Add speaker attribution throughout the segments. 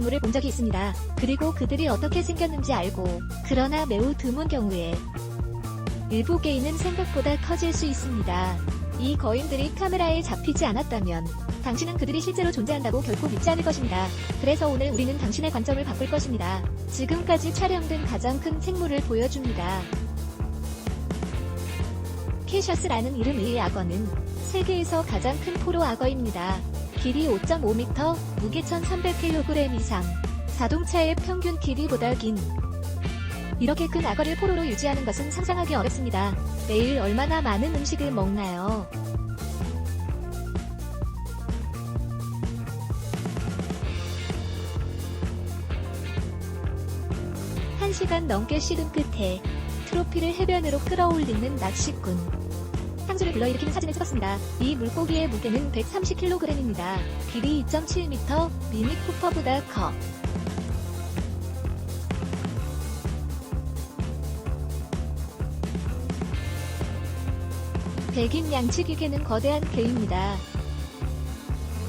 Speaker 1: 동물을 본 적이 있습니다. 그리고 그들이 어떻게 생겼는지 알고, 그러나 매우 드문 경우에 일부 개인은 생각보다 커질 수 있습니다. 이 거인들이 카메라에 잡히지 않았다면 당신은 그들이 실제로 존재한다고 결코 믿지 않을 것입니다. 그래서 오늘 우리는 당신의 관점을 바꿀 것입니다. 지금까지 촬영된 가장 큰 생물을 보여줍니다. 캐셔스라는 이름의 악어는 세계에서 가장 큰 포로 악어입니다. 길이 5.5m, 무게 1300kg 이상, 자동차의 평균 길이보다 긴 이렇게 큰 악어를 포로로 유지하는 것은 상상하기 어렵습니다. 매일 얼마나 많은 음식을 먹나요? 한 시간 넘게 씨름 끝에 트로피를 해변으로 끌어올리는 낚시꾼. 상주를 불러일으키는 사진을 찍었습니다. 이 물고기의 무게는 130kg입니다. 길이 2.7m, 미니 쿠퍼보다 커. 백인 양치기개는 거대한 개입니다.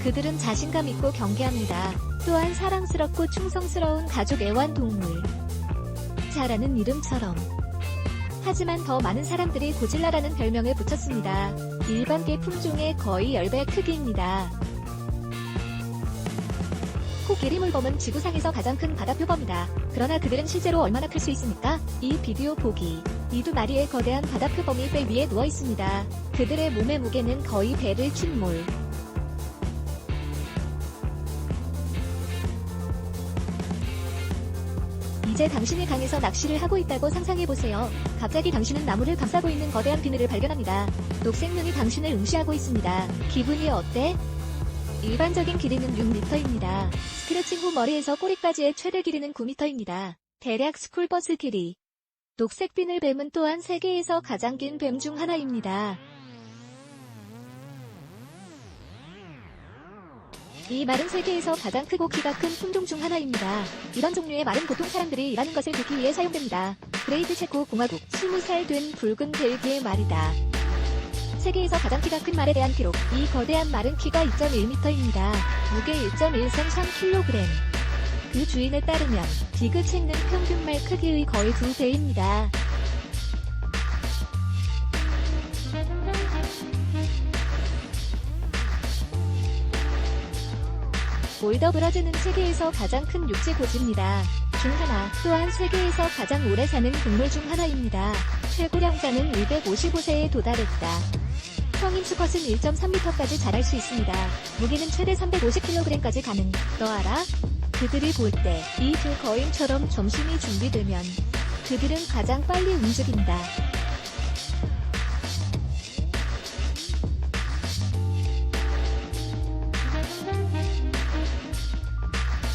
Speaker 1: 그들은 자신감 있고 경계합니다. 또한 사랑스럽고 충성스러운 가족 애완동물. 자라는 이름처럼. 하지만 더 많은 사람들이 고질라라는 별명을 붙였습니다. 일반 개 품종의 거의 10배 크기입니다. 코끼리물범은 지구상에서 가장 큰 바다표범이다. 그러나 그들은 실제로 얼마나 클 수 있습니까? 이 비디오 보기. 이 두 마리의 거대한 바다표범이 배 위에 누워 있습니다. 그들의 몸의 무게는 거의 배를 침몰. 이제 당신이 강에서 낚시를 하고 있다고 상상해보세요. 갑자기 당신은 나무를 감싸고 있는 거대한 비늘을 발견합니다. 녹색 눈이 당신을 응시하고 있습니다. 기분이 어때? 일반적인 길이는 6m입니다. 스크래칭 후 머리에서 꼬리까지의 최대 길이는 9m입니다. 대략 스쿨버스 길이. 녹색 비늘뱀은 또한 세계에서 가장 긴 뱀 중 하나입니다. 이 말은 세계에서 가장 크고 키가 큰 품종 중 하나입니다. 이런 종류의 말은 보통 사람들이 일하는 것을 듣기 위해 사용됩니다. 그레이트 체코 공화국 20살 된 붉은 벨기에 말이다. 세계에서 가장 키가 큰 말에 대한 기록. 이 거대한 말은 키가 2.1m입니다. 무게 1.133kg. 그 주인에 따르면 비그책는 평균 말 크기의 거의 2배입니다. 몰더브러즈는 세계에서 가장 큰 육지 고지입니다. 중 하나, 또한 세계에서 가장 오래 사는 동물 중 하나입니다. 최고령자는 255세에 도달했다. 성인 수컷은 1.3m까지 자랄 수 있습니다. 무게는 최대 350kg까지 가능. 너 알아? 그들이 볼 때 이 두 거인처럼 점심이 준비되면 그들은 가장 빨리 움직인다.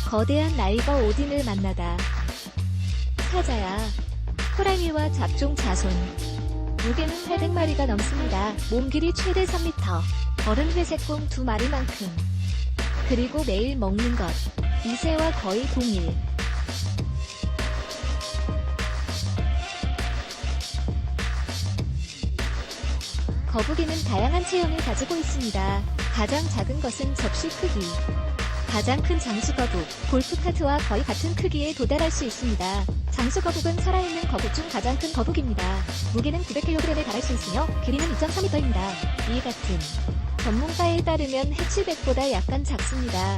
Speaker 1: 거대한 라이버 오딘을 만나다. 사자야. 호랑이와 잡종 자손. 무게는 800마리가 넘습니다. 몸 길이 최대 3m. 어른 회색곰 2마리만큼. 그리고 매일 먹는 것. 이새와 거의 동일. 거북이는 다양한 체형을 가지고 있습니다. 가장 작은 것은 접시 크기. 가장 큰 장수거북, 골프카트와 거의 같은 크기에 도달할 수 있습니다. 장수거북은 살아있는 거북 중 가장 큰 거북입니다. 무게는 900kg에 달할 수 있으며 길이는 2.3m입니다. 이 같은 전문가에 따르면 해치백보다 약간 작습니다.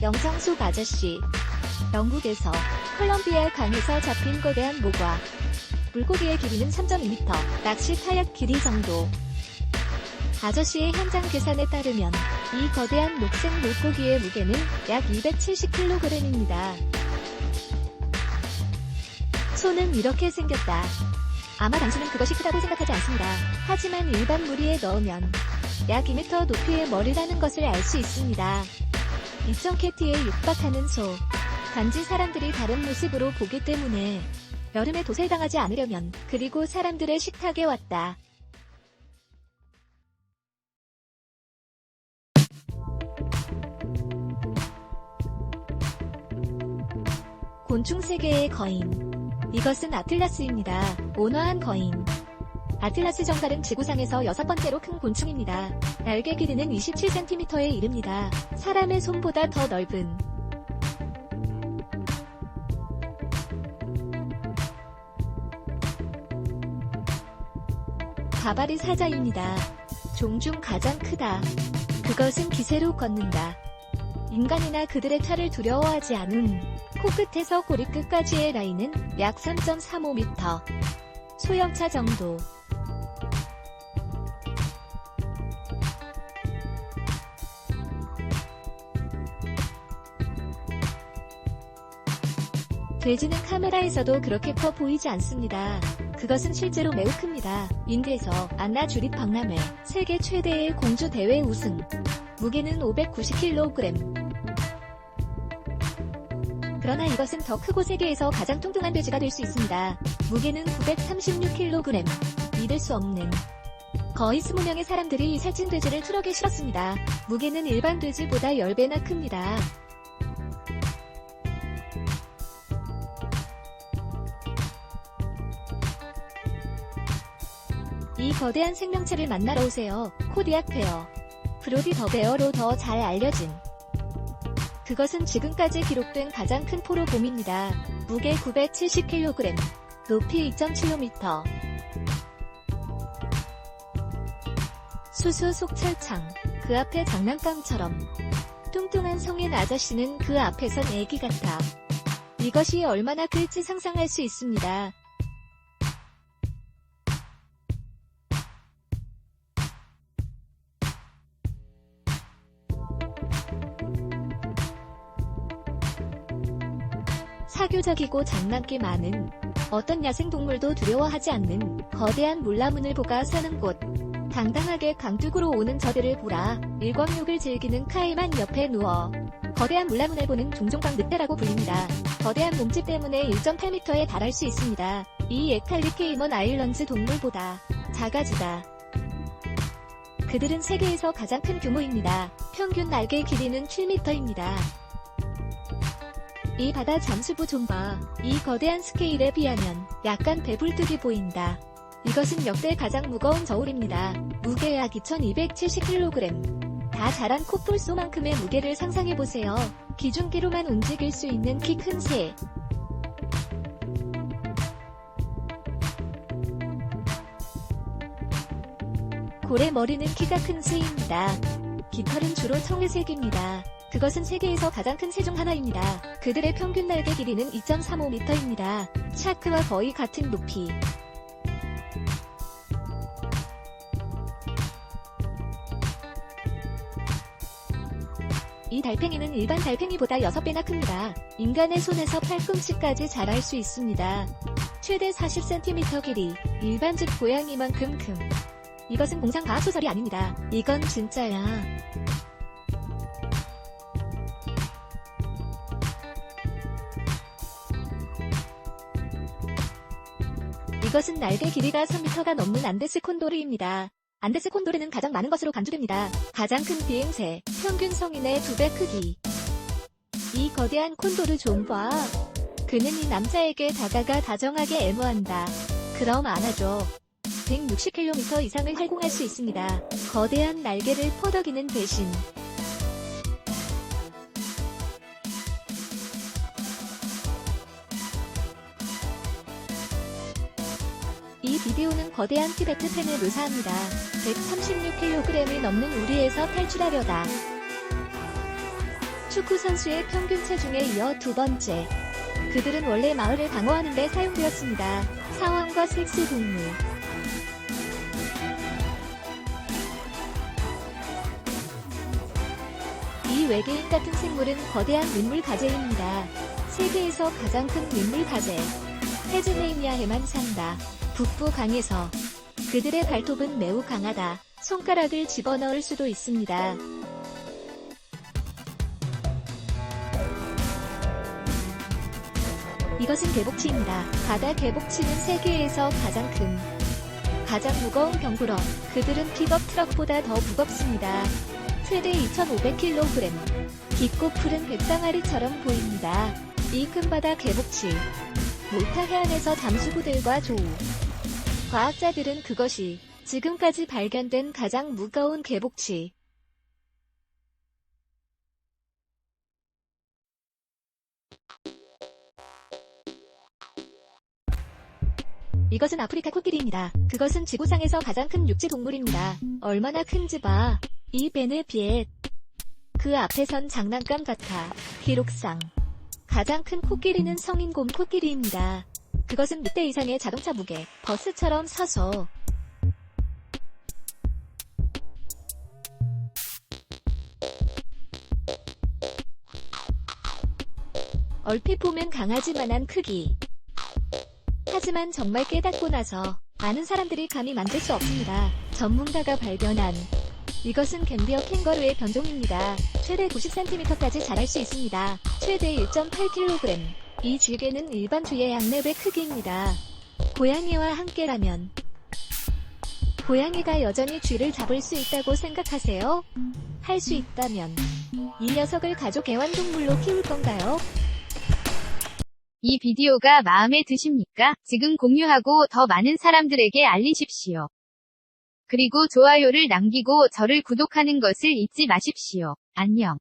Speaker 1: 영상 속 아저씨. 영국에서 콜럼비아 강에서 잡힌 거대한 모과. 물고기의 길이는 3.2m, 낚시 카약 길이 정도. 아저씨의 현장 계산에 따르면 이 거대한 녹색 물고기의 무게는 약 270kg입니다. 손은 이렇게 생겼다. 아마 당신은 그것이 크다고 생각하지 않습니다. 하지만 일반 무리에 넣으면 약 2m 높이의 머리라는 것을 알 수 있습니다. 2.KT에 육박하는 소. 단지 사람들이 다른 모습으로 보기 때문에. 여름에 도살당하지 않으려면. 그리고 사람들의 식탁에 왔다. 곤충 세계의 거인. 이것은 아틀라스입니다. 온화한 거인. 아틀라스 정갈은 지구상에서 6번째로 큰 곤충입니다. 날개 길이는 27cm에 이릅니다. 사람의 손보다 더 넓은. 가발이 사자입니다. 종 중 가장 크다. 그것은 기세로 걷는다. 인간이나 그들의 차를 두려워하지 않음. 코끝에서 꼬리 끝까지의 라인은 약 3.35m. 소형차 정도. 돼지는 카메라에서도 그렇게 커 보이지 않습니다. 그것은 실제로 매우 큽니다. 인도에서 안나 주립 박람회 세계 최대의 공주 대회 우승. 무게는 590kg. 그러나 이것은 더 크고 세계에서 가장 뚱뚱한 돼지가 될 수 있습니다. 무게는 936kg. 믿을 수 없는. 거의 20명의 사람들이 이 살찐 돼지를 트럭에 실었습니다. 무게는 일반 돼지보다 10배나 큽니다. 이 거대한 생명체를 만나러 오세요. 코디악 베어. 브로디 더 베어로 더 잘 알려진. 그것은 지금까지 기록된 가장 큰 포로곰입니다. 무게 970kg. 높이 2.7m. 수수 속철창. 그 앞에 장난감처럼. 뚱뚱한 성인 아저씨는 그 앞에선 애기 같아. 이것이 얼마나 클지 상상할 수 있습니다. 사교적이고 장난기 많은, 어떤 야생동물도 두려워하지 않는 거대한 물라문을 보가 사는 곳. 당당하게 강둑으로 오는 저들을 보라. 일광욕을 즐기는 카이만 옆에 누워. 거대한 물라문을 보는 종종방 늑대라고 불립니다. 거대한 몸집 때문에 1.8m에 달할 수 있습니다. 이 에칼리 케이먼 아일런즈 동물보다 작아지다. 그들은 세계에서 가장 큰 규모입니다. 평균 날개 길이는 7m입니다. 이 바다 잠수부 좀 봐. 이 거대한 스케일에 비하면 약간 배불뚝이 보인다. 이것은 역대 가장 무거운 저울입니다. 무게 약 2270kg. 다 자란 코뿔소만큼의 무게를 상상해보세요. 기중기로만 움직일 수 있는 키 큰 새. 고래 머리는 키가 큰 새입니다. 깃털은 주로 청회색입니다. 그것은 세계에서 가장 큰 새 중 하나입니다. 그들의 평균 날개 길이는 2.35m입니다. 샤크와 거의 같은 높이. 이 달팽이는 일반 달팽이보다 6배나 큽니다. 인간의 손에서 팔꿈치까지 자랄 수 있습니다. 최대 40cm 길이, 일반적 고양이만큼 큼. 이것은 공상 과학소설이 아닙니다. 이건 진짜야. 이것은 날개 길이가 3m가 넘는 안데스 콘도르입니다. 안데스 콘도르는 가장 많은 것으로 간주됩니다. 가장 큰 비행새, 평균 성인의 2배 크기. 이 거대한 콘도르 좀 봐. 그는 이 남자에게 다가가 다정하게 애무한다. 그럼 안아줘. 160km 이상을 활공할 수 있습니다. 거대한 날개를 퍼덕이는 대신. 이 비디오는 거대한 티베트 팬을 묘사합니다. 136kg이 넘는 우리에서 탈출하려다. 축구선수의 평균 체중에 이어 두 번째. 그들은 원래 마을을 방어하는 데 사용되었습니다. 사원과 섹스 동물. 이 외계인 같은 생물은 거대한 민물 가재입니다. 세계에서 가장 큰 민물 가재. 태즈메이니아에만 산다. 북부 강에서. 그들의 발톱은 매우 강하다. 손가락을 집어넣을 수도 있습니다. 이것은 개복치입니다. 바다 개복치는 세계에서 가장 큰, 가장 무거운 병구러. 그들은 픽업 트럭보다 더 무겁습니다. 최대 2,500kg. 깊고 푸른 백상아리처럼 보입니다. 이 큰 바다 개복치. 몰타 해안에서 잠수부들과 조우. 과학자들은 그것이 지금까지 발견된 가장 무거운 개복치. 이것은 아프리카 코끼리입니다. 그것은 지구상에서 가장 큰 육지 동물입니다. 얼마나 큰지 봐. 이 벤의 비에 그 앞에선 장난감 같아. 기록상 가장 큰 코끼리는 성인곰 코끼리입니다. 그것은 늑대 이상의 자동차 무게, 버스처럼 서서 얼핏 보면 강아지만한 크기. 하지만 정말 깨닫고 나서 많은 사람들이 감히 만질 수 없습니다. 전문가가 발견한 이것은 갬비어 캥거루의 변종입니다. 최대 90cm까지 자랄 수 있습니다. 최대 1.8kg. 이 쥐개는 일반 쥐의 양렙의 크기입니다. 고양이와 함께라면 고양이가 여전히 쥐를 잡을 수 있다고 생각하세요? 할 수 있다면 이 녀석을 가족 애완동물로 키울 건가요?
Speaker 2: 이 비디오가 마음에 드십니까? 지금 공유하고 더 많은 사람들에게 알리십시오. 그리고 좋아요를 남기고 저를 구독하는 것을 잊지 마십시오. 안녕.